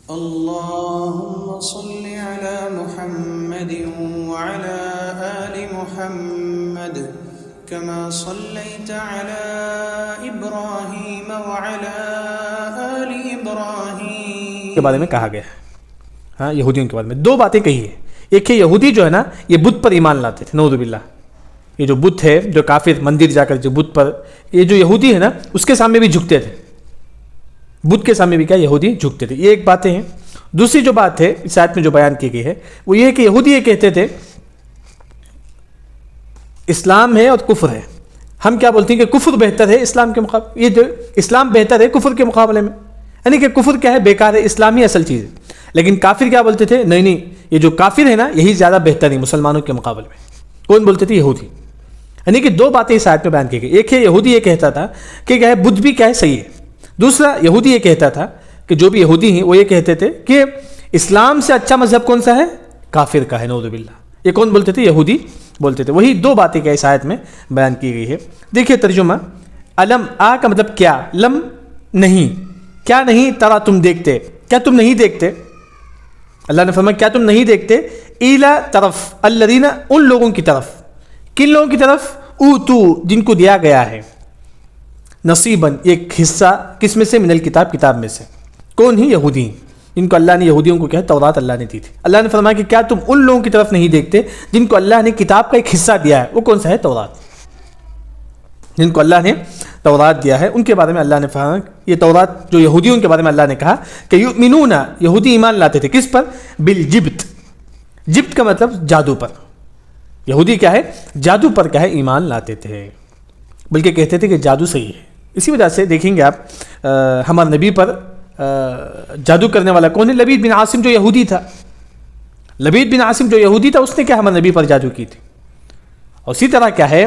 اللهم صل على محمد وعلى آل محمد كما صليت على إبراهيم وعلى آل إبراهيم کے بارے میں کہا گیا ہے. ہاں یہودیوں کے بارے میں دو باتیں کہی ہے. ایک ہے یہودی جو ہے نا یہ بت پر ایمان لاتے تھے، نعوذ باللہ. یہ جو بت ہے، جو کافر مندر جا کر جو بت پر، یہ جو یہودی ہے نا اس کے سامنے بھی جھکتے تھے، بت کے سامنے بھی کیا یہودی جھکتے تھے. یہ ایک باتیں ہیں. دوسری جو بات ہے اس آیت میں جو بیان کی گئی ہے وہ یہ ہے کہ یہودی یہ کہتے تھے اسلام ہے اور کفر ہے. ہم کیا بولتے ہیں کہ کفر بہتر ہے اسلام کے مقابلے، یہ جو اسلام بہتر ہے کفر کے مقابلے میں، یعنی کہ کفر کیا ہے، بیکار ہے، اسلام ہی اصل چیز ہے. لیکن کافر کیا بولتے تھے، نہیں یہ جو کافر ہے نا یہی زیادہ بہتر ہے مسلمانوں کے مقابلے میں. کون بولتے تھے؟ یہودی. یعنی کہ دو باتیں اس آیت میں بیان کی گئی. ایک ہے یہودی یہ کہتا تھا کہ کیا ہے بدھ بھی کیا ہے صحیح ہے. دوسرا یہودی یہ کہتا تھا کہ جو بھی یہودی ہیں وہ یہ کہتے تھے کہ اسلام سے اچھا مذہب کون سا ہے؟ کافر کا ہے، نعوذ باللہ. یہ کون بولتے تھے؟ یہودی بولتے تھے. وہی دو باتیں کیا اس آیت میں بیان کی گئی ہے. دیکھیے ترجمہ. علم آ کا مطلب کیا، لم نہیں، کیا نہیں، ترا تم دیکھتے، کیا تم نہیں دیکھتے. اللہ نے فرمایا کیا تم نہیں دیکھتے، ایلا طرف الذین ان لوگوں کی طرف. کن لوگوں کی طرف؟ اوتو جن کو دیا گیا ہے، نصیباً ایک حصہ، کس میں سے؟ من الکتاب کتاب میں سے. کون ہی؟ یہودی، جن کو اللہ نے یہودیوں کو کیا تورات اللہ نے دی تھی. اللہ نے فرمایا کہ کیا تم ان لوگوں کی طرف نہیں دیکھتے جن کو اللہ نے کتاب کا ایک حصہ دیا ہے. وہ کون سا ہے؟ تورات. جن کو اللہ نے تورات دیا ہے ان کے بارے میں اللہ نے فرمایا، یہ تورات جو یہودیوں کے بارے میں اللہ نے کہا کہ یؤمنون، یہودی ایمان لاتے تھے کس پر؟ بالجبت. جبت کا مطلب جادو پر. یہودی کیا ہے؟ جادو پر کیا ہے ایمان لاتے تھے، بلکہ کہتے تھے کہ جادو صحیح ہے. اسی وجہ سے دیکھیں گے آپ ہمارے نبی پر جادو کرنے والا کون ہے؟ لبید بن عاصم جو یہودی تھا. لبید بن عاصم جو یہودی تھا اس نے کیا ہمارے نبی پر جادو کی تھی. اور اسی طرح کیا ہے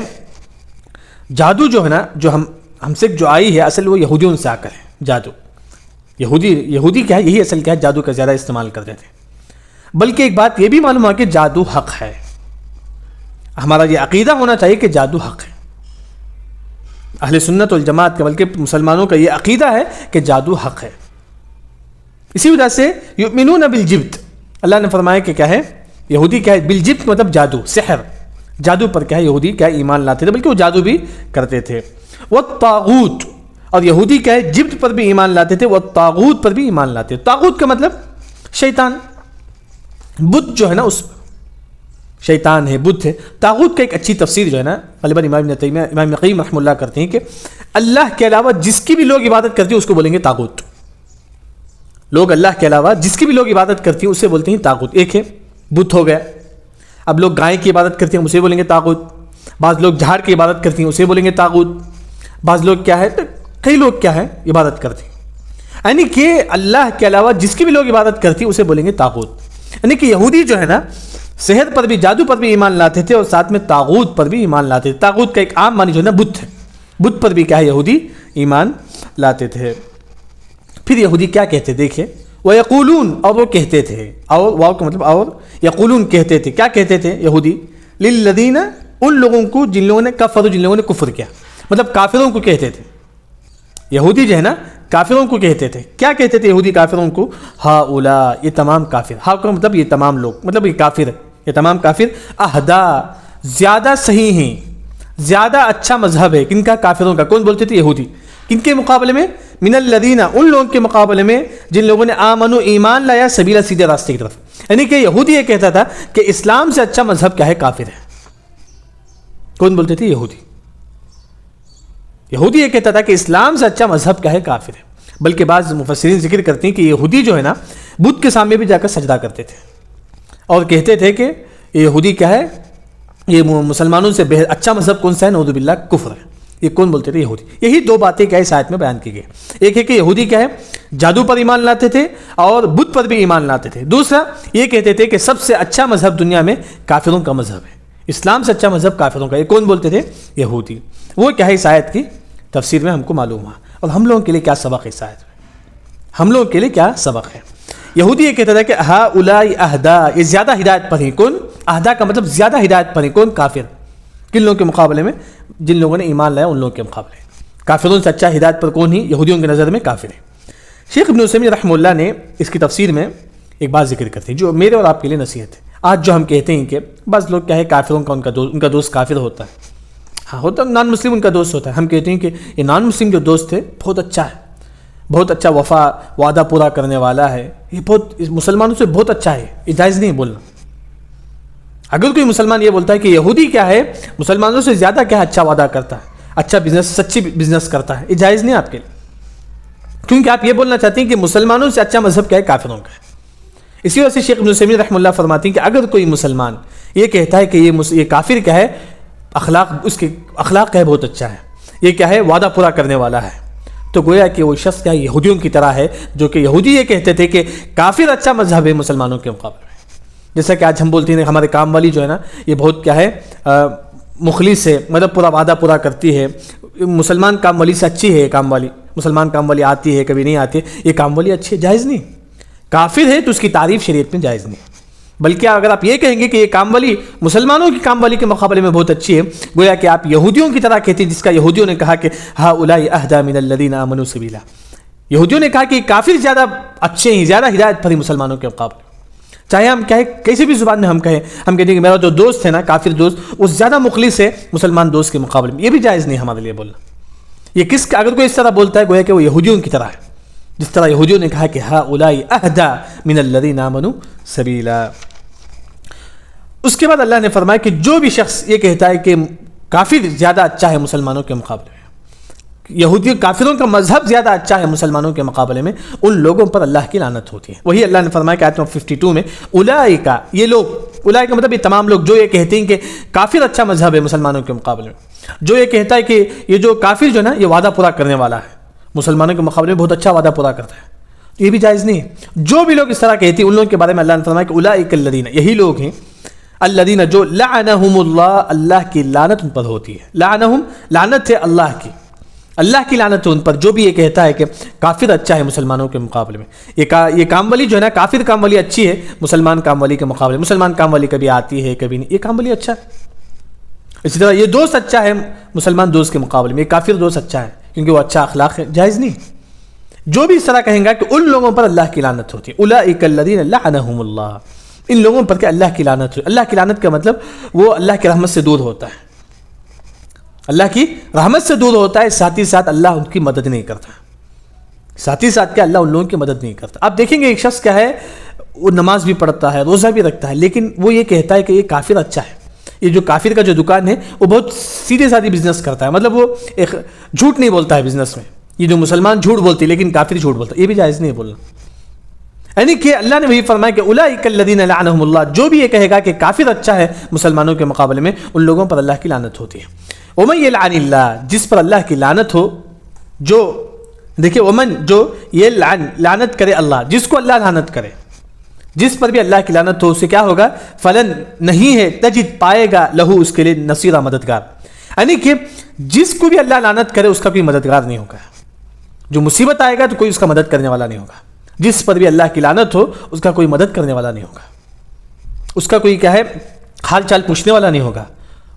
جادو جو ہے نا، جو ہم سے جو آئی ہے اصل وہ یہودیوں سے آ کر ہے. جادو یہودی کیا ہے، یہی اصل کیا ہے، جادو کا زیادہ استعمال کرتے تھے. بلکہ ایک بات یہ بھی معلوم ہے کہ جادو حق ہے. ہمارا یہ عقیدہ ہونا چاہیے کہ جادو حق ہے. اہل سنت والجماعت کا، بلکہ مسلمانوں کا یہ عقیدہ ہے کہ جادو حق ہے. اسی وجہ سے یؤمنون بالجبت، اللہ نے فرمایا کہ کیا ہے یہودی کیا ہے، بالجبت مطلب جادو، سحر، جادو پر کیا ہے یہودی کیا ایمان لاتے تھے، بلکہ وہ جادو بھی کرتے تھے. والطاغوت، اور یہودی کیا ہے جبت پر بھی ایمان لاتے تھے، والطاغوت پر بھی ایمان لاتے تھے. طاغوت کا مطلب شیطان، بدھ جو ہے نا اس شیطان ہے، بدھ ہے. طاغوت کا ایک اچھی تفسیر جو ہے نا غالباً امام ابن تیمیہ، امام قیم رحمہ اللہ کرتے ہیں کہ اللہ کے علاوہ جس کی بھی لوگ عبادت کرتے ہیں اس کو بولیں گے طاغوت. لوگ اللہ کے علاوہ جس کی بھی لوگ عبادت کرتی ہیں اسے بولتے ہیں طاغوت. ایک ہے بت ہو گیا. اب لوگ گائے کی عبادت کرتے ہیں اسے بولیں گے طاغوت. بعض لوگ جھاڑ کی عبادت کرتی ہیں اسے بولیں گے طاغوت. بعض لوگ کیا ہے، کئی لوگ کیا ہے عبادت کرتے ہیں، یعنی کہ اللہ کے علاوہ جس کی بھی لوگ عبادت کرتی ہیں اسے بولیں گے طاغوت. یعنی کہ یہودی جو ہے نا صحت پر بھی، جادو پر بھی ایمان لاتے تھے اور ساتھ میں طاغوت پر بھی ایمان لاتے تھے. طاغوت کا ایک عام معنی جو ہے نا بت ہے، بت پر بھی کیا ہے یہودی ایمان لاتے تھے. پھر یہودی کیا کہتے دیکھیں، وَيَقُولُونَ، اور وہ کہتے تھے، اور واو کا مطلب اور، یقولون کہتے تھے. کیا کہتے تھے یہودی؟ للذین، ان لوگوں کو جن لوگوں نے کفروا، جن لوگوں نے کفر کیا، مطلب کافروں کو کہتے تھے. یہودی جو ہے نا کافروں کو کہتے تھے. کیا کہتے تھے یہودی کافروں کو؟ ہؤلاء، یہ تمام کافر. ہا کا مطلب یہ تمام لوگ، مطلب یہ کافر، یہ تمام کافر. اہدا، زیادہ صحیح ہیں، زیادہ اچھا مذہب ہے. کن کا؟ کافروں کا. کون بولتے تھے؟ یہودی. کن کے مقابلے میں؟ من الذین، ان لوگوں کے مقابلے میں جن لوگوں نے آمنوا، ایمان لایا، سبیلا، سیدھے راستے کی طرف. یعنی کہ یہودی یہ کہتا تھا کہ اسلام سے اچھا مذہب کیا ہے؟ کافر ہے. کون بولتے تھے؟ یہودی. یہودی یہ کہتا تھا کہ اسلام سے اچھا مذہب کیا ہے؟ کافر ہے. بلکہ بعض مفسرین ذکر کرتے ہیں کہ یہودی جو ہے نا بدھ کے سامنے بھی جا کر سجدہ کرتے تھے اور کہتے تھے کہ یہودی کیا ہے، یہ مسلمانوں سے اچھا مذہب کون سا ہے؟ نعوذ باللہ کفر ہے. یہ کون بولتے تھے؟ یہودی. یہی دو باتیں کیا اس آیت میں بیان کی گئی. ایک ہے کہ یہودی کیا ہے جادو پر ایمان لاتے تھے اور بت پر بھی ایمان لاتے تھے. دوسرا یہ کہتے تھے کہ سب سے اچھا مذہب دنیا میں کافروں کا مذہب ہے، اسلام سے اچھا مذہب کافروں کا. یہ کون بولتے تھے؟ یہودی. وہ کیا ہے اس آیت کی تفسیر میں ہم کو معلوم ہوا. اور ہم لوگوں کے لیے کیا سبق ہے اس آیت میں؟ ہم لوگوں کے لیے کیا سبق ہے؟ یہودی یہ کہتا تھا کہ ہؤلاء اہدا، یہ زیادہ ہدایت پر ہیں. کون؟ اہدا کا مطلب زیادہ ہدایت پر ہیں. کون؟ کافر. کن لوگوں کے مقابلے میں؟ جن لوگوں نے ایمان لایا ان لوگوں کے مقابلے. کافروں سے اچھا ہدایت پر کون ہی؟ یہودیوں کی نظر میں کافر ہے. شیخ ابن عثیمین رحمہ اللہ نے اس کی تفسیر میں ایک بات ذکر کرتے ہیں جو میرے اور آپ کے لیے نصیحت ہے. آج جو ہم کہتے ہیں کہ بعض لوگ کیا ہے کافروں کا ان کا دوست کافر ہوتا ہے, ہاں ہوتا ہے, نان مسلم ان کا دوست ہوتا ہے. ہم کہتے ہیں کہ یہ نان مسلم جو دوست ہے بہت اچھا ہے, بہت اچھا وعدہ پورا کرنے والا ہے, یہ بہت مسلمانوں سے بہت اچھا ہے. یہ جائز نہیں بولنا. اگر کوئی مسلمان یہ بولتا ہے کہ یہودی کیا ہے مسلمانوں سے زیادہ کیا ہے اچھا وعدہ کرتا ہے, اچھا بزنس, سچی بزنس کرتا ہے, یہ جائز نہیں آپ کے لیے, کیونکہ آپ یہ بولنا چاہتے ہیں کہ مسلمانوں سے اچھا مذہب کیا ہے کافروں کا ہے. اسی وجہ سے شیخ ابن عثیمین رحمہ اللہ فرماتے ہیں کہ اگر کوئی مسلمان یہ کہتا ہے کہ یہ کافر کیا ہے اس کے اخلاق کیا ہے بہت اچھا ہے, یہ کیا ہے وعدہ پورا کرنے والا ہے, تو گویا کہ وہ شخص کیا یہودیوں کی طرح ہے جو کہ یہودی یہ کہتے تھے کہ کافر اچھا مذہب ہے مسلمانوں کے مقابلے میں. جیسا کہ آج ہم بولتے ہیں ہمارے کام والی جو ہے نا یہ بہت کیا ہے مخلص ہے, مطلب پورا وعدہ پورا کرتی ہے, مسلمان کام والی سے اچھی ہے یہ کام والی, مسلمان کام والی آتی ہے کبھی نہیں آتی, یہ کام والی اچھی ہے. جائز نہیں. کافر ہے تو اس کی تعریف شریعت میں جائز نہیں, بلکہ اگر آپ یہ کہیں گے کہ یہ کام والی مسلمانوں کی کام والی کے مقابلے میں بہت اچھی ہے, گویا کہ آپ یہودیوں کی طرح کہتے ہیں جس کا یہودیوں نے کہا کہ ہؤلاء اہدی من الذین آمنوا سبیلا. یہودیوں نے کہا کہ کافر زیادہ اچھے ہیں, زیادہ ہدایت پر مسلمانوں کے مقابلے. چاہے ہم کہیں کسی بھی زبان میں ہم کہیں, ہم کہتے ہیں کہ میرا جو دوست ہے نا کافر دوست وہ زیادہ مخلص ہے مسلمان دوست کے مقابلے میں, یہ بھی جائز نہیں ہمارے لیے بولنا. یہ کس کا اگر کوئی اس طرح بولتا ہے گویا کہ وہ یہودیوں کی طرح ہے, جس طرح یہودیوں نے کہا کہ ہؤلاء اہدی من الذین آمنوا سبیلا. اس کے بعد اللہ نے فرمایا کہ جو بھی شخص یہ کہتا ہے کہ کافر زیادہ اچھا ہے مسلمانوں کے مقابلے میں, یہودی کافروں کا مذہب زیادہ اچھا ہے مسلمانوں کے مقابلے میں, ان لوگوں پر اللہ کی لعنت ہوتی ہے. وہی اللہ نے فرمایا کہ آیت نمبر 52 میں اولئک, یہ لوگ, اولئک مطلب یہ تمام لوگ جو یہ کہتے ہیں کہ کافر اچھا مذہب ہے مسلمانوں کے مقابلے میں, جو یہ کہتا ہے کہ یہ جو کافر جو ہے نا یہ وعدہ پورا کرنے والا ہے مسلمانوں کے مقابلے میں, بہت اچھا وعدہ پورا کرتا ہے, یہ بھی جائز نہیں ہے. جو بھی لوگ اس طرح کہتے ہیں ان لوگوں کے بارے میں اللہ نے فرمایا کہ اولئک الذین, یہی لوگ ہیں الذین جو لعنہم اللہ, اللہ کی لعنت ان پر ہوتی ہے. لعنہم لعنت ہے اللہ کی, اللہ کی لعنت ہے ان پر جو بھی یہ کہتا ہے کہ کافر اچھا ہے مسلمانوں کے مقابلے میں. یہ کام والی جو ہے نا کافر کام والی اچھی ہے مسلمان کام والی کے مقابلے, مسلمان کام والی کبھی آتی ہے کبھی نہیں, یہ کام والی اچھا ہے. اسی طرح یہ دوست اچھا ہے مسلمان دوست کے مقابلے میں, یہ کافر دوست اچھا ہے کیونکہ وہ اچھا اخلاق ہے. جائز نہیں. جو بھی اس طرح کہیں گا کہ ان لوگوں پر اللہ کی لعنت ہوتی ہے, اولئک الذین لعنہم اللہ, ان لوگوں پر کہ اللہ کی لعنت ہوتی ہے. اللہ کی لعنت کا مطلب وہ اللہ کی رحمت سے دور ہوتا ہے, اللہ کی رحمت سے دور ہوتا ہے, ساتھ ہی ساتھ اللہ ان کی مدد نہیں کرتا, ساتھ ہی ساتھ کہ اللہ ان لوگوں کی مدد نہیں کرتا. آپ دیکھیں گے ایک شخص کیا ہے وہ نماز بھی پڑھتا ہے روزہ بھی رکھتا ہے, لیکن وہ یہ کہتا ہے کہ یہ کافر اچھا ہے. یہ جو کافر کا جو دکان ہے وہ بہت سیدھے سادھی بزنس کرتا ہے, مطلب وہ ایک جھوٹ نہیں بولتا ہے بزنس میں. یہ جو مسلمان جھوٹ بولتے لیکن کافر جھوٹ بولتا ہے, یہ بھی جائز نہیں بولنا. یعنی کہ اللہ نے وہی فرمایا کہ اولئک الذین لعنہم اللہ, جو بھی یہ کہے گا کہ کافر اچھا ہے مسلمانوں کے مقابلے میں ان لوگوں پر اللہ کی لعنت ہوتی ہے. ومن یلعن اللہ, جس پر اللہ کی لعنت ہو, جو دیکھیں ومن جو یہ لعنت کرے اللہ, جس کو اللہ لعنت کرے, جس پر بھی اللہ کی لعنت ہو اسے کیا ہوگا, فلن نہیں ہے تجد پائے گا لہو اس کے لیے نصیرہ مددگار. یعنی کہ جس کو بھی اللہ لعنت کرے اس کا کوئی مددگار نہیں ہوگا. جو مصیبت آئے گا تو کوئی اس کا مدد کرنے والا نہیں ہوگا. جس پر بھی اللہ کی لعنت ہو اس کا کوئی مدد کرنے والا نہیں ہوگا, اس کا کوئی کیا ہے حال چال پوچھنے والا نہیں ہوگا,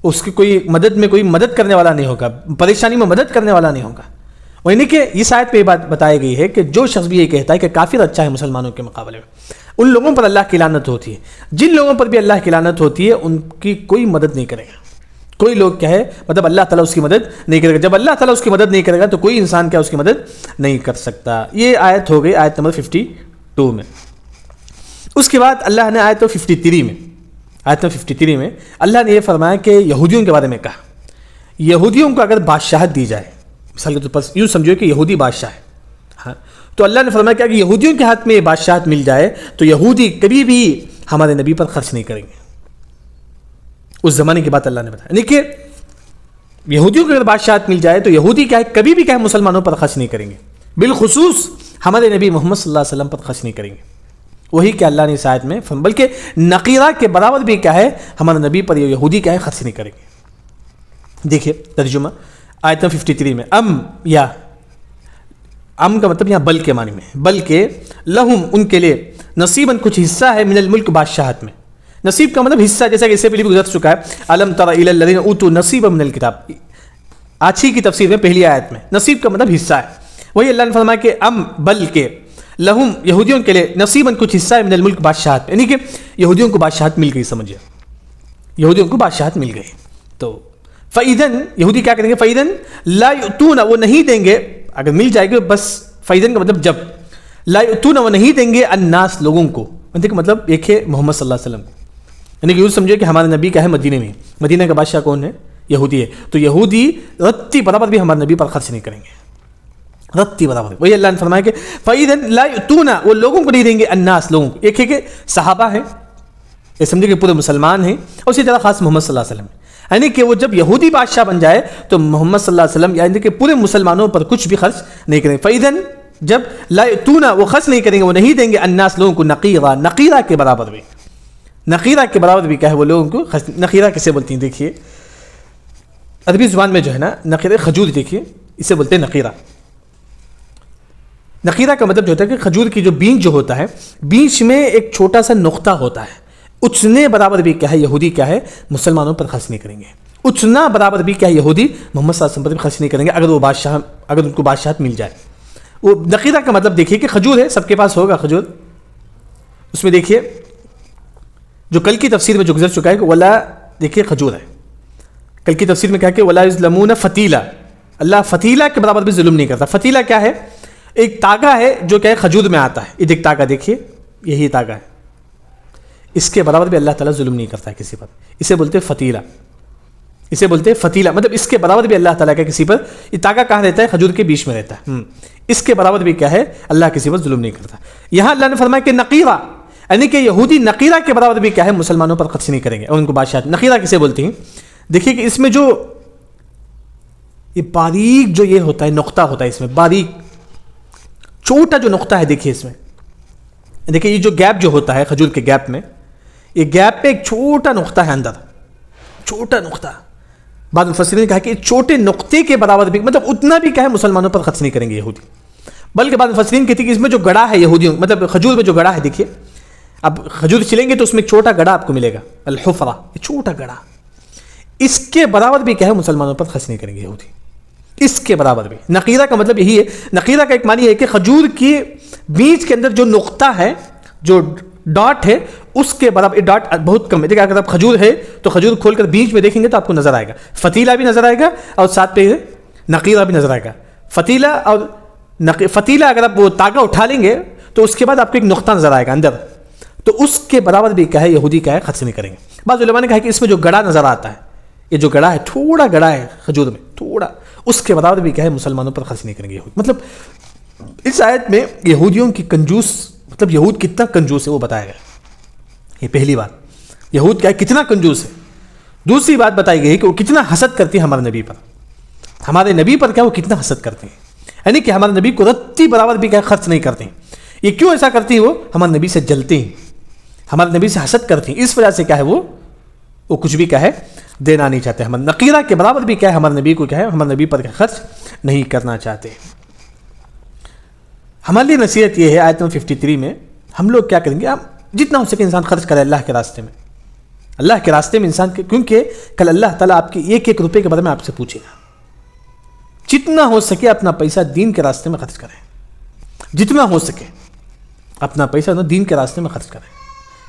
اس کی کوئی مدد میں کوئی مدد کرنے والا نہیں ہوگا, پریشانی میں مدد کرنے والا نہیں ہوگا. وہ یعنی کہ اس آیت پہ یہ بات بتائی گئی ہے کہ جو شخص بھی یہ کہتا ہے کہ کافر اچھا ہے مسلمانوں کے مقابلے میں, ان لوگوں پر اللہ کی لعنت ہوتی ہے. جن لوگوں پر بھی اللہ کی لعنت ہوتی ہے ان کی کوئی مدد نہیں کرے گا. کوئی لوگ کیا ہے مطلب اللہ تعالیٰ اس کی مدد نہیں کرے گا. جب اللہ تعالیٰ اس کی مدد نہیں کرے گا تو کوئی انسان کیا اس کی مدد نہیں کر سکتا. یہ آیت ہو گئی آیت نمبر 52 میں. اس کے بعد اللہ نے آیت 53 میں, آیت نمبر 53 میں اللہ نے یہ فرمایا کہ یہودیوں کے بارے میں کہا, یہودیوں کو اگر بادشاہت دی جائے, مثال کے طور پر یوں سمجھو کہ یہودی بادشاہ ہے, ہاں, تو اللہ نے فرمایا کہ اگر یہودیوں کے ہاتھ میں یہ بادشاہت مل جائے تو یہودی کبھی بھی ہمارے نبی پر خرچ نہیں کریں گے. اس زمانے کی بات اللہ نے بتایا, یعنی کہ یہودیوں کو اگر بادشاہت مل جائے تو یہودی کیا ہے کبھی بھی کیا ہے مسلمانوں پر خرچ نہیں کریں گے, بالخصوص ہمارے نبی محمد صلی اللہ علیہ وسلم پر خرچ نہیں کریں گے. وہی کہ اللہ نے اس آیت میں بلکہ نقیرہ کے برابر بھی کیا ہے ہمارے نبی پر یہودی کیا ہے خرچ نہیں کریں گے. دیکھیے ترجمہ آیت 53 میں, یا ام کا مطلب یہاں بل کے معنی میں, بلکہ لہم ان کے لیے نصیباً کچھ حصہ ہے من الملک بادشاہت میں. نصیب کا مطلب حصہ, جیسا کہ اس سے پہلے بھی گزر چکا ہے, الم تر الی الذین اوتوا نصیبا من الکتاب, آج ہی کی تفسیر میں پہلی آیت میں نصیب کا مطلب حصہ ہے. وہی اللہ نے فرمایا کہ بلکہ لہم یہودیوں کے لیے نصیباً کچھ حصہ ہے من الملک بادشاہت، یعنی کہ یہودیوں کو بادشاہت مل گئی، سمجھے یہودیوں کو بادشاہت مل گئی. تو فَإِذًا یہودی کیا کریں گے؟ فَإِذًا لا يؤتون وہ نہیں دیں گے، اگر مل جائے گا بس فَإِذًا کا مطلب جب، لا يؤتون وہ نہیں دیں گے الناس لوگوں کو، مطلب ایک ہے محمد صلی اللہ علیہ وسلم کو، یعنی کہ یوں سمجھے کہ ہمارے نبی کا ہے مدینے میں، مدینہ کا بادشاہ کون ہے؟ یہودی ہے. تو یہودی رتی برابر بھی ہمارے نبی پر خرچ نہیں کریں گے، رتی برابر. وہی اللہ نے فرمایا کہ فَإِذًا لا يؤتون وہ لوگوں کو نہیں دیں گے الناس لوگوں کو. ایک ہے کہ صحابہ ہیں، یہ سمجھے کہ پورے مسلمان ہیں، اور اسی طرح خاص محمد صلی اللہ علیہ وسلم، یعنی کہ وہ جب یہودی بادشاہ بن جائے تو محمد صلی اللہ علیہ وسلم یعنی کہ پورے مسلمانوں پر کچھ بھی خرچ نہیں کریں گے. فَإِذًا جب لا يؤتون وہ خرچ نہیں کریں گے، وہ نہیں دیں گے الناس لوگوں کو نقیرہ، نقیرہ کے برابر بھی، نقیرہ کے برابر بھی کیا ہے وہ لوگوں کو خرچ. نقیرہ کسے بولتی ہیں؟ دیکھیے عربی زبان میں جو ہے نا نقیرہ کھجور، دیکھیے اسے بولتے ہیں نقیرہ. نقیرہ کا مطلب جو ہوتا ہے کہ کھجور کی جو بیج جو ہوتا ہے، بیچ میں ایک چھوٹا سا نقطہ ہوتا ہے، اتنے برابر بھی کیا ہے یہودی کیا ہے مسلمانوں پر خرچ نہیں کریں گے. اتنا برابر بھی کیا ہے یہودی محمد صلی اللہ علیہ وسلم پر بھی خرچ نہیں کریں گے اگر وہ بادشاہ، اگر ان کو بادشاہت مل جائے. وہ نقیرہ کا مطلب دیکھیے کہ کھجور ہے، سب کے پاس ہوگا کھجور. اس میں دیکھیے جو کل کی تفسیر میں جو گزر چکا ہے کہ ولا، دیکھیے کھجور ہے، کل کی تفسیر میں کہا کہ ولا یظلمون فتیلا، اللہ فتیلہ کے برابر بھی ظلم نہیں کرتا. فتیلہ کیا ہے؟ ایک تاگا ہے جو کہ کھجور میں آتا ہے، یہ ایک تاگا دیکھیے، یہی تاگا ہے، اس کے برابر بھی اللہ تعالیٰ ظلم نہیں کرتا ہے کسی پر. اسے بولتے فتیلہ، اسے بولتے فتیلہ، مطلب اس کے برابر بھی اللہ تعالیٰ کا کسی پر، یہ تاگا کہاں رہتا ہے؟ کھجور کے بیچ میں رہتا ہے، اس کے برابر بھی کیا ہے اللہ کسی پر ظلم نہیں کرتا. یہاں اللہ نے فرمایا کہ نقیرہ، یعنی کہ یہودی نقیرہ کے برابر بھی کیا ہے مسلمانوں پر خرچ نہیں کریں گے اور ان کو بادشاہت. نقیرہ کسے بولتی ہیں؟ دیکھیے کہ اس میں جو یہ باریک جو یہ ہوتا ہے نقطہ ہوتا ہے، اس میں باریک چھوٹا جو نقطہ ہے، دیکھیے اس میں، دیکھیے یہ جو گیپ جو ہوتا ہے کھجور کے گیپ میں، یہ گیپ پہ ایک چھوٹا نقطہ ہے اندر، چھوٹا نقطہ. بعض مفسرین نے کہا کہ چھوٹے نقطے کے برابر بھی، مطلب اتنا بھی کیا ہے مسلمانوں پر خرچ نہیں کریں گے یہودی. بلکہ بعض مفسرین کہتے ہیں کہ اس میں جو گڑا ہے یہودیوں، مطلب کھجور میں جو گڑا ہے، دیکھیے اب کھجور چلیں گے تو اس میں ایک چھوٹا گڑا آپ کو ملے گا، الحفرہ، یہ چھوٹا گڑا، اس کے برابر بھی کیا ہے مسلمانوں پر خرچ نہیں کریں گے یہودی، اس کے برابر بھی. نقیرہ کا مطلب یہی ہے. نقیرہ کا ایک معنی ہے کہ کھجور کی بیج کے اندر جو نقطہ ہے، جو ڈاٹ ہے، اس کے برابر. یہ ڈاٹ بہت کم ہے، دیکھیں اگر آپ کھجور ہے تو کھجور کھول کر بیچ میں دیکھیں گے تو آپ کو نظر آئے گا، فتیلہ بھی نظر آئے گا اور ساتھ پہ نقیرہ بھی نظر آئے گا. فتیلہ اور فتیلہ اگر آپ وہ تاگا اٹھا لیں گے تو اس کے بعد آپ کو ایک نقطہ نظر آئے گا اندر، تو اس کے برابر بھی کیا ہے یہودی کیا ہے خرچ نہیں کریں گے. بعض علماء نے کہا کہ اس میں جو گڑا نظر آتا ہے، یہ جو گڑا ہے، تھوڑا گڑا ہے کھجور میں، تھوڑا، اس کے برابر بھی کیا ہے مسلمانوں پر خرچ نہیں کریں گے یہود. مطلب اس آیت میں یہودیوں کی کنجوس، مطلب یہود کتنا کنجوس ہے وہ بتایا گیا. یہ پہلی بات، یہود کیا ہے کتنا کنجوس ہے. دوسری بات بتائی گئی کہ وہ کتنا حسد کرتی ہیں ہمارے نبی پر، ہمارے نبی پر کیا وہ کتنا حسد کرتے ہیں، یعنی کہ ہمارے نبی کو رتی برابر بھی کیا خرچ نہیں کرتے ہیں. یہ کیوں ایسا کرتی ہیں؟ وہ ہمارے نبی سے جلتے ہیں، ہمارے نبی سے حسد کرتے ہیں، اس وجہ سے کیا ہے وہ کچھ بھی کیا ہے دینا نہیں چاہتے. ہمارے نقیرہ کے برابر بھی کیا ہے ہمارے نبی کو کیا ہے ہمارے نبی پر خرچ نہیں کرنا چاہتے. ہمارے لیے نصیحت یہ ہے آیت نمبر 53 میں، ہم لوگ کیا کریں گے؟ ہم جتنا ہو سکے انسان خرچ کرے اللہ کے راستے میں، اللہ کے راستے میں انسان کے، کیونکہ کل اللہ تعالیٰ آپ کے ایک ایک روپے کے بارے میں آپ سے پوچھے گا. جتنا ہو سکے اپنا پیسہ دین کے راستے میں خرچ کریں، جتنا ہو سکے اپنا پیسہ دین کے راستے میں خرچ کریں،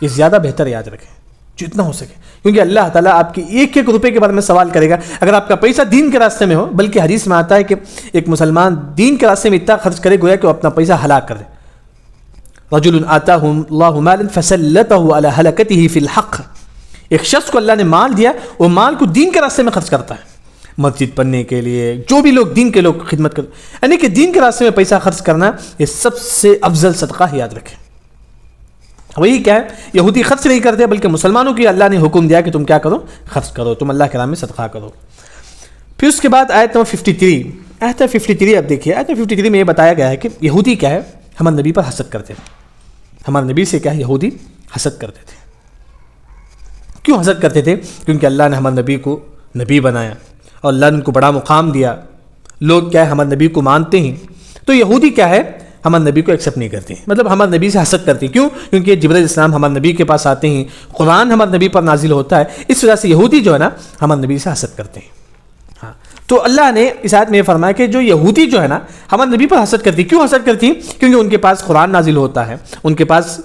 یہ زیادہ بہتر یاد رکھیں جتنا ہو سکے، کیونکہ اللہ تعالیٰ آپ کے ایک ایک روپے کے بارے میں سوال کرے گا اگر آپ کا پیسہ دین کے راستے میں ہو. بلکہ حدیث میں آتا ہے کہ ایک مسلمان دین کے راستے میں اتنا خرچ کرے گویا کہ وہ اپنا پیسہ ہلاک کر دے. رجل آتاہ اللہ مالا فسلطہ علی ہلاکتہ فی الحق، ایک شخص کو اللہ نے مال دیا، وہ مال کو دین کے راستے میں خرچ کرتا ہے، مسجد پڑھنے کے لیے، جو بھی لوگ دین کے لوگ خدمت کرتے، یعنی کہ دین کے راستے میں پیسہ خرچ کرنا یہ سب سے افضل صدقہ ہے، یاد رکھیں. وہی کیا ہے یہودی خرچ نہیں کرتے، بلکہ مسلمانوں کی اللہ نے حکم دیا کہ تم کیا کرو؟ خرچ کرو، تم اللہ کے راہ میں صدقہ کرو. پھر اس کے بعد آیت نمبر 53، آیت 53 اب دیکھیے، آیت 53 میں یہ بتایا گیا ہے کہ یہودی کیا ہے ہمارے نبی پر حسد کرتے تھے، ہمارے نبی سے کیا ہے یہودی حسد کرتے تھے. کیوں حسد کرتے تھے؟ کیونکہ اللہ نے ہمارے نبی کو نبی بنایا اور اللہ نے ان کو بڑا مقام دیا، لوگ کیا ہے ہمارے نبی کو مانتے ہیں. تو یہودی کیا ہے ہمارے نبی کو ایکسیپٹ نہیں کرتے ہیں، مطلب ہمارے نبی سے حسد کرتے ہیں. کیوں؟ کیونکہ جبرائیل السلام ہمارے نبی کے پاس آتے ہیں، قرآن ہمارے نبی پر نازل ہوتا ہے، اس وجہ سے یہودی جو ہے نا ہمارے نبی سے حسد کرتے ہیں. ہاں، تو اللہ نے اس آیت میں یہ فرمایا کہ جو یہودی جو ہے نا ہمارے نبی پر حسد کرتی. کیوں حسد کرتی؟ کیونکہ ان کے پاس قرآن نازل ہوتا ہے, ان کے پاس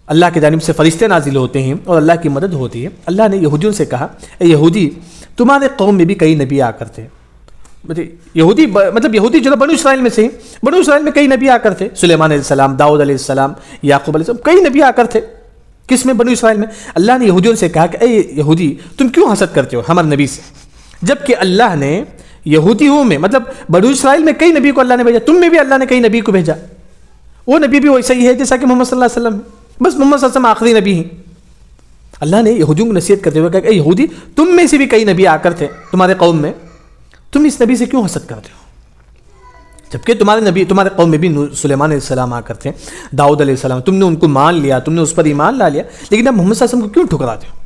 اللہ کی جانب سے فرشتے نازل ہوتے ہیں اور اللہ کی مدد ہوتی ہے. اللہ نے یہودیوں سے کہا اے یہودی تمہارے قوم میں بھی کئی نبی آ کر تھے. یہودی جو بنو اسرائیل میں سے ہی, بنو اسرائیل میں کئی نبی آ کر تھے, سلیمان علیہ السلام, داؤد علیہ السلام, یعقوب علیہ السلام, کئی نبی آ کر تھے. کس میں؟ بنو اسرائیل میں. اللہ نے یہودیوں سے کہا کہ اے یہودی تم کیوں حسد کرتے ہو ہمارے نبی سے, جبکہ اللہ نے یہودیوں میں بنو اسرائیل میں کئی نبی کو اللہ نے بھیجا, تم میں بھی اللہ نے کئی نبی کو بھیجا. وہ نبی بھی ویسا ہی ہے جیسا کہ محمد صلی اللہ علیہ وسلم, بس محمد صلی اللہ علیہ وسلم آخری نبی ہیں. اللہ نے یہودیوں کو نصیحت کرتے ہوئے کہا کہ اے یہودی تم میں سے بھی کئی نبی آ کر تھے تمہارے قوم میں, تم اس نبی سے کیوں حسد کرتے ہو جبکہ تمہارے قوم میں بھی سلیمان علیہ السلام آ کر تھے, داؤد علیہ السلام, تم نے ان کو مان لیا, تم نے اس پر ایمان لا لیا, لیکن اب محمد صلی اللہ علیہ وسلم کو کیوں ٹھکراتے ہو؟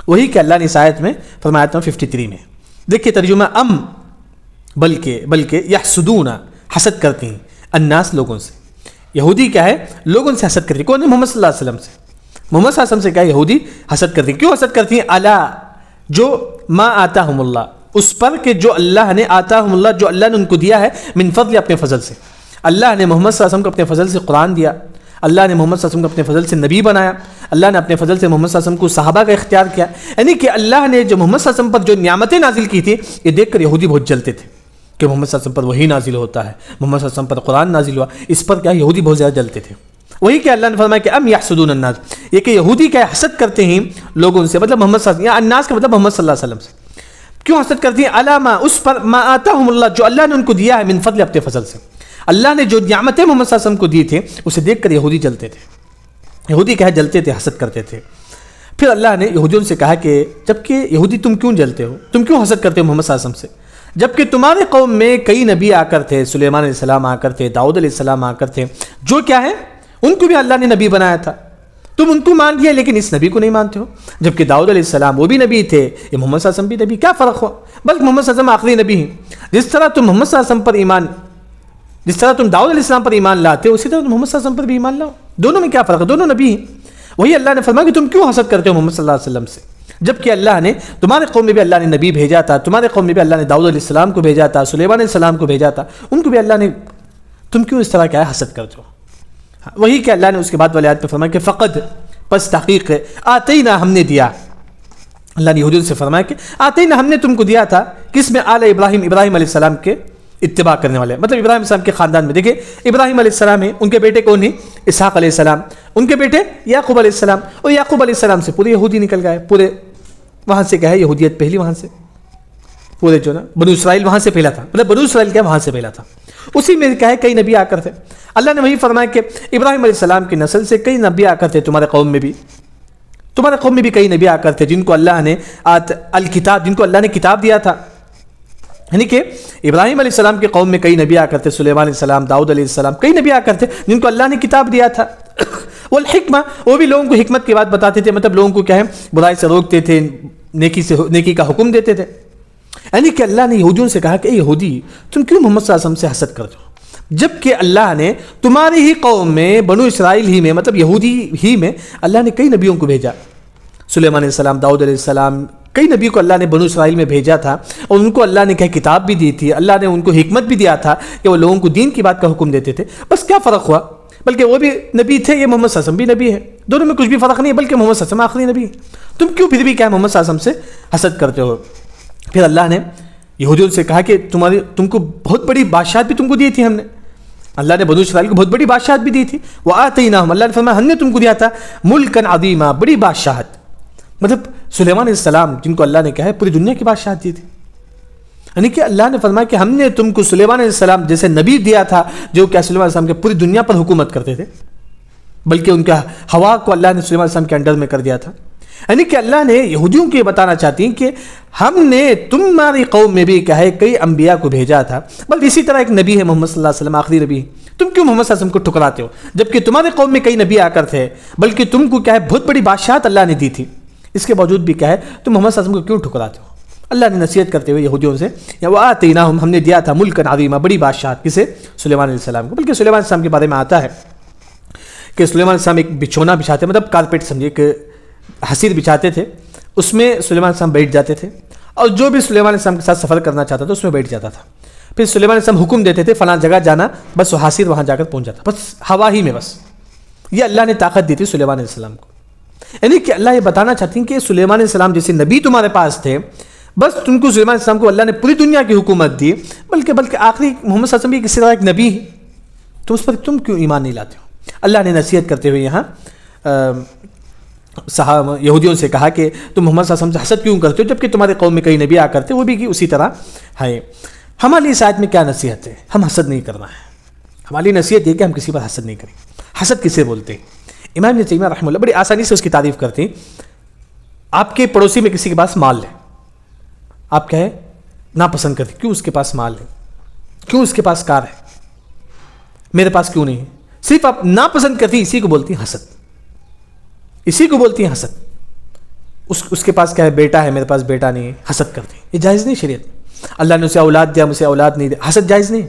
وہی کہ اللہ نے اس آیت میں فرمایا تھا 53 میں, دیکھیے ترجمہ, بلکہ یحسدون حسد کرتے ہیں, الناس لوگوں سے. یہودی کیا ہے؟ لوگوں سے حسد کرتی. کون ہے؟ محمد صلی اللہ علیہ وسلم سے. محمد صلی اللہ علیہ وسلم سے کیا یہودی حسد کرتی ہیں. کیوں حسد کرتی ہیں؟ الا جو ما آتاہم اللہ, اس پر کہ جو اللہ نے آتاہم اللہ, جو اللہ نے ان کو دیا ہے, من فضل, اپنے فضل سے. اللہ نے محمد صلی اللہ علیہ وسلم کو اپنے فضل سے قرآن دیا, اللہ نے محمد صلی اللہ علیہ وسلم کو اپنے فضل سے نبی بنایا, اللہ نے اپنے فضل سے محمد صلی اللہ علیہ وسلم کو صحابہ کا اختیار کیا. یعنی کہ اللہ نے جو محمد صلی اللہ علیہ وسلم پر جو نعمتیں نازل کی تھی, یہ دیکھ کر یہودی بہت جلتے تھے کہ محمد صلی اللہ علیہ وسلم پر وہی نازل ہوتا ہے, محمد صلی اللہ علیہ وسلم پر قرآن نازل ہوا, اس پر کیا یہودی بہت زیادہ جلتے تھے. وہی کہ اللہ نے فرمایا کہ ام یحسدون الناس, یہ کہ یہودی کیا حسد کرتے ہیں لوگوں سے, محمد صلی اللہ علیہ وسلم, یا الناس کا محمد صلی اللہ علیہ وسلم سے. کیوں حسد کرتی ہیں؟ علامہ, اس پر, ما آتاہم اللہ, جو اللہ نے ان کو دیا ہے, من فضل, اپنے فضل سے. اللہ نے جو نعمتیں محمد صلی اللہ علیہ وسلم کو دی تھے اسے دیکھ کر یہودی جلتے تھے. یہودی کیا ہے؟ جلتے تھے, حسد کرتے تھے. پھر اللہ نے یہودیوں سے کہا کہ جبکہ یہودی تم کیوں جلتے ہو, تم کیوں حسد کرتے ہو محمد صلی اللہ علیہ وسلم سے, جبکہ تمہارے قوم میں کئی نبی آ کر تھے, سلیمان علیہ السلام آ کر تھے, داؤد علیہ السلام آ کر تھے, جو کیا ہے ان کو بھی اللہ نے نبی بنایا تھا. تم ان کو مان لیا لیکن اس نبی کو نہیں مانتے ہو. جبکہ داؤد علیہ السلام وہ بھی نبی تھے, یہ محمد صلی اللہ علیہ وسلم بھی نبی, کیا فرق ہوا؟ بلکہ محمد صلی اللہ علیہ وسلم آخری نبی ہیں. جس طرح تم محمد صلی اللہ علیہ وسلم پر ایمان, جس طرح تم داؤد علیہ السلام پر ایمان لاتے ہو, اسی طرح تم محمد صلی اللہ علیہ وسلم پر بھی ایمان لاؤ. دونوں میں کیا فرق ہے؟ دونوں نبی ہیں. وہی اللہ نے فرمایا کہ تم کیوں حسد کرتے ہو محمد صلی اللہ علیہ وسلم سے, جبکہ اللہ نے تمہارے قوم میں بھی اللہ نے نبی بھیجا تھا, تمہارے قوم میں بھی اللہ نے داؤد علیہ السلام کو بھیجا تھا, سلیمان علیہ السلام کو بھیجا تھا, ان کو بھی اللہ نے, تم کیوں اس طرح کیا ہے حسد کرتے ہو؟ وہی کہ اللہ نے اس کے بعد والی آیت میں فرمایا کہ فقد, پس تحقیق ہے, آتینا, ہم نے دیا. اللہ نے یہودیوں سے فرمایا کہ آتینا, ہم نے تم کو دیا تھا, کس میں؟ آل ابراہیم, ابراہیم علیہ السلام کے اتباع کرنے والے, ابراہیم علیہ السلام کے خاندان میں. دیکھیں ابراہیم علیہ السلام ہیں, ان کے بیٹے کون ہیں؟ اسحاق علیہ السلام, ان کے بیٹے یعقوب علیہ السلام, اور یعقوب علیہ السلام سے پورے یہودی نکل گئے, پورے وہاں سے کیا ہے یہودیت پہلی, وہاں سے پورے جو نا بنو اسرائیل وہاں سے پھیلا تھا, بنو اسرائیل کیا وہاں سے پھیلا تھا. اسی میں کیا ہے کئی نبی آ کر تھے. اللہ نے وہی فرمایا کہ ابراہیم علیہ السلام کی نسل سے کئی نبی آ کر تھے, تمہارے قوم میں بھی کئی نبی آ کر تھے, جن کو اللہ نے الکتاب, جن کو اللہ نے کتاب دیا تھا. یعنی کہ ابراہیم علیہ السلام کے قوم میں کئی نبی آ کر تھے, سلیمان علیہ السلام, داؤد علیہ السلام, کئی نبی آ کر تھے جن کو اللہ نے کتاب دیا تھا. والحکمہ, وہ بھی لوگوں کو حکمت کی بات بتاتے تھے, لوگوں کو کیا ہے برائی سے روکتے تھے, نیکی کا حکم دیتے تھے. یعنی کہ اللہ نے یہودیوں سے کہا کہ اے یہودی تم کیوں محمد صلی اللہ علیہ وسلم سے حسد کرتے ہو, جبکہ اللہ نے تمہاری ہی قوم میں, بنو اسرائیل ہی میں, یہودی ہی میں اللہ نے کئی نبیوں کو بھیجا. سلیمان علیہ السلام, داؤد علیہ السلام, کئی نبی کو اللہ نے بنو اسرائیل میں بھیجا تھا, اور ان کو اللہ نے کیا کتاب بھی دی تھی, اللہ نے ان کو حکمت بھی دیا تھا کہ وہ لوگوں کو دین کی بات کا حکم دیتے تھے. بس کیا فرق ہوا؟ بلکہ وہ بھی نبی تھے, یہ محمد صلی اللہ علیہ وسلم بھی نبی ہے, دونوں میں کچھ بھی فرق نہیں, بلکہ محمد صلی اللہ علیہ وسلم آخری نبی ہے. تم کیوں پھر بھی کیا محمد صلی اللہ علیہ وسلم سے حسد کرتے ہو؟ پھر اللہ نے یہودیوں سے کہا کہ تم کو بہت بڑی بادشاہت بھی تم کو دی تھی ہم نے, اللہ نے بنو اسرائیل کو بہت بڑی بادشاہت بھی دی تھی. وآتیناہم, اللہ نے فرمایا ہم نے تم کو دیا تھا ملکن عظیما, بڑی بادشاہت. سلیمان علیہ السلام جن کو اللہ نے کہا ہے پوری دنیا کی بادشاہت دی تھی. یعنی کہ اللہ نے فرمایا کہ ہم نے تم کو سلیمان علیہ السلام جیسے نبی دیا تھا, جو کہ سلیمان علیہ السلام کے پوری دنیا پر حکومت کرتے تھے, بلکہ ان کا ہوا کو اللہ نے سلیمان علیہ السلام کے انڈر میں کر دیا تھا. یعنی کہ اللہ نے یہودیوں کو یہ بتانا چاہتی ہیں کہ ہم نے تمہاری قوم میں بھی کیا ہے کئی انبیاء کو بھیجا تھا, بلکہ اسی طرح ایک نبی ہے محمد صلی اللہ علیہ وسلم, آخری نبی. تم کیوں محمد صلی اللہ علیہ وسلم کو ٹھکراتے ہو, جبکہ تمہارے قوم میں کئی نبی آ کر تھے, بلکہ تم کو کیا ہے بہت بڑی بادشاہت اللہ نے دی تھی, اس کے باوجود بھی کیا ہے تم محمد صلی اللہ علیہ وسلم کو کیوں ٹھکراتے ہو؟ اللہ نے نصیحت کرتے ہوئے یہودیوں سے, وآتیناہم, ہم نے دیا تھا ملکن عظیما, بڑی بادشاہت. کسے؟ سلیمان علیہ السلام کو. بلکہ سلیمان علیہ السلام کے بارے میں آتا ہے کہ سلیمان علیہ السلام ایک بچھونا بچھاتے, کارپیٹ سمجھے, ایک حصیر بچھاتے تھے, اس میں سلیمان علیہ السلام بیٹھ جاتے تھے, اور جو بھی سلیمان علیہ السلام کے ساتھ سفر کرنا چاہتا تھا اس میں بیٹھ جاتا تھا. پھر سلیمان علیہ السلام حکم دیتے تھے فلاں جگہ جانا, بس وہ حاصل وہاں جا کر پہنچ جاتا, بس ہوا ہی میں. بس یہ اللہ نے طاقت دی تھی سلیمان علیہ السلام کو. یعنی کہ اللہ یہ بتانا چاہتے ہیں کہ سلیمان علیہ السلام جیسے نبی تمہارے پاس تھے, بس تم کو سلیمان علیہ السلام کو اللہ نے پوری دنیا کی حکومت دی, بلکہ آخری محمد صلی اللہ علیہ وسلم بھی کسی طرح ایک نبی ہے, تو اس پر تم کیوں ایمان نہیں لاتے ہو؟ اللہ نے نصیحت کرتے ہوئے یہاں صحابہ یہودیوں سے کہا کہ تم محمد صلی اللہ علیہ وسلم سے حسد کیوں کرتے ہو جبکہ تمہارے قوم میں کئی نبی آ کرتے, وہ بھی اسی طرح ہے. ہماری اس آیت میں کیا نصیحت ہے؟ ہم حسد نہیں کرنا ہے. ہماری نصیحت یہ کہ ہم کسی پر حسد نہیں کریں. حسد کسے بولتے ہیں؟ امام ابن تیمیہ رحمہ اللہ بڑی آسانی سے اس کی تعریف کرتے ہیں. آپ کے پڑوسی میں کسی کے پاس مال ہے, آپ کیا ہے ناپسند کرتے, کیوں اس کے پاس مال ہے, کیوں اس کے پاس کار ہے, میرے پاس کیوں نہیں ہے؟ صرف آپ ناپسند کرتی ہیں, اسی کو بولتی ہیں حسد. اسی کو بولتی ہیں حسد. اس کے پاس کیا ہے بیٹا ہے, میرے پاس بیٹا نہیں ہے, حسد کرتے ہیں. یہ جائز نہیں شریعت میں. اللہ نے اسے اولاد دیا, مجھے اولاد نہیں دیا, حسد جائز نہیں.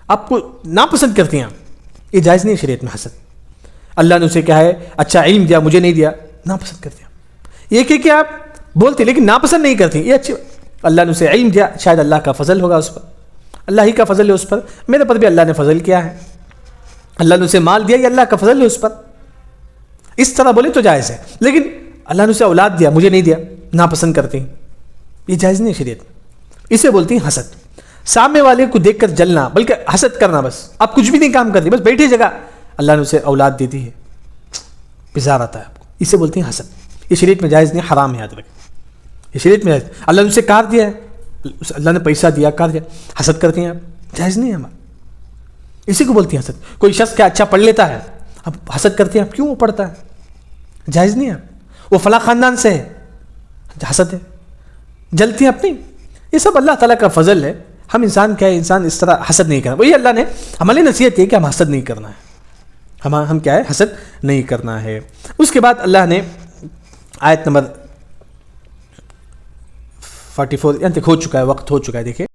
آپ کو ناپسند کرتی ہیں, یہ جائز نہیں شریعت میں حسد. اللہ نے اسے کیا ہے اچھا علم دیا, مجھے نہیں دیا, ناپسند کرتے ہیں. یہ کہ آپ بولتے لیکن ناپسند نہیں کرتی, یہ اچھی. اللہ نے اسے علم دیا, شاید اللہ کا فضل ہوگا اس پر, اللہ ہی کا فضل ہے اس پر, میرے پر بھی اللہ نے فضل کیا ہے. اللہ نے اسے مال دیا, یہ اللہ کا فضل ہے اس پر. اس طرح بولے تو جائز ہے. لیکن اللہ نے اسے اولاد دیا, مجھے نہیں دیا, ناپسند کرتے ہیں, یہ جائز نہیں شریعت. اسے بولتی ہیں حسد. سامنے والے کو دیکھ کر جلنا, بلکہ حسد کرنا. بس آپ کچھ بھی نہیں کام کرتے, بس بیٹھے جگہ اللہ نے اسے اولاد دے دی ہے, بزار آتا ہے آپ کو, اسے بولتی ہیں حسد. یہ شریعت میں جائز نہیں, حرام ہے, یاد رکھیں. یہ شریعت میں جائز. اللہ نے اسے کار دیا ہے, اللہ نے پیسہ دیا, کار دیا, حسد کرتے ہیں آپ, جائز نہیں ہے ہمارا. اسی کو بولتی ہیں حسد. کوئی شخص کیا اچھا پڑھ لیتا ہے, اب حسد کرتے ہیں آپ, کیوں وہ پڑھتا ہے, جائز نہیں ہے. وہ فلاں خاندان سے ہے, حسد ہے, جلتی ہیں اپنی. یہ سب اللہ تعالیٰ کا فضل ہے. ہم انسان کیا ہے, انسان اس طرح حسد نہیں کرنا. وہی اللہ نے ہماری نصیحت یہ کہ ہم حسد نہیں کرنا ہے. ہم کیا ہے حسد نہیں کرنا ہے. اس کے بعد اللہ نے آیت نمبر 44 یہاں تک ہو چکا ہے, وقت ہو چکا ہے, دیکھیں